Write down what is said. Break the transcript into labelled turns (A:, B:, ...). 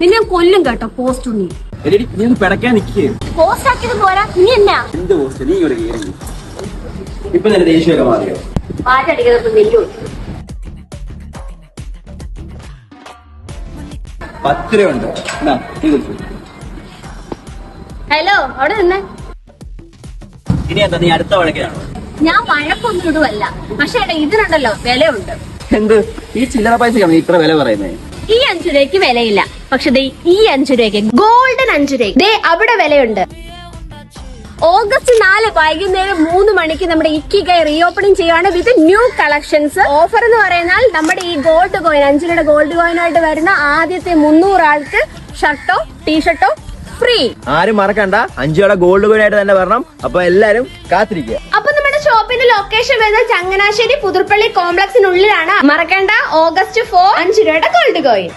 A: നിന്നെ കൊല്ലും കേട്ടോ പോസ്റ്റ് ഉണ്ണി.
B: നീ പിടക്കാൻ നിൽക്കേ.
A: പോസ്റ്റ് ആക്കിയത് പോരാ, നീ എന്നാ
B: എന്ത് പോസ്റ്റ്? നീ ഇവിടെ കയറി ഇപ്പൊ തന്നെ ദേഷ്യമൊക്കെ മാറിയോ?
A: പാറ്റടിക്കുന്നത് വെല്ലു.
B: 10 രൂപ ഉണ്ട്.
A: ഹലോ, അവിടെ നിന്നേ.
B: ഇനി എന്താ നീ അടുത്ത വഴക്കിനാണോ?
A: ഞാൻ വഴക്കൊന്നും ഇടുവല്ല, പക്ഷെ ഇതിനുണ്ടല്ലോ വിലയുണ്ട്.
B: എന്ത് ഈ ചില്ലറ പൈസക്കാണ് ഇത്ര വില പറയുന്നത്?
A: ഈ 5 രൂപയ്ക്ക് വിലയില്ല, പക്ഷെ ഈ 5 രൂപയ്ക്ക് ഗോൾഡൻ 5 രൂപ അവിടെ വിലയുണ്ട്. ഓഗസ്റ്റ് 4 വൈകുന്നേരം 3 മണിക്ക് നമ്മുടെ ഇക്കിഗൈ റീ ഓപ്പണിംഗ് ചെയ്യുകയാണ് വിത്ത് ന്യൂ കളക്ഷൻസ്. ഓഫർ എന്ന് പറയുന്നാൽ നമ്മുടെ ഈ ഗോൾഡ് കോയിൻ 5 രൂപയുടെ ഗോൾഡ് കോയിനായിട്ട് വരുന്ന ആദ്യത്തെ 300 ആൾക്ക് ഷർട്ടോ ടീഷർട്ടോ ഫ്രീ.
B: ആരും മറക്കണ്ട, 5 രൂപയുടെ ഗോൾഡ് കോയിൻ ആയിട്ട് തന്നെ വരണം. അപ്പൊ എല്ലാരും കാത്തിരിക്കുക.
C: അപ്പൊ നമ്മുടെ ഷോപ്പിന്റെ ലൊക്കേഷൻ വരുന്നത് ചങ്ങനാശ്ശേരി പുതുപ്പള്ളി കോംപ്ലക്സിനുള്ളിലാണ്. മറക്കണ്ട, ഓഗസ്റ്റ് 4 5 രൂപയുടെ ഗോൾഡ് കോയിൻ.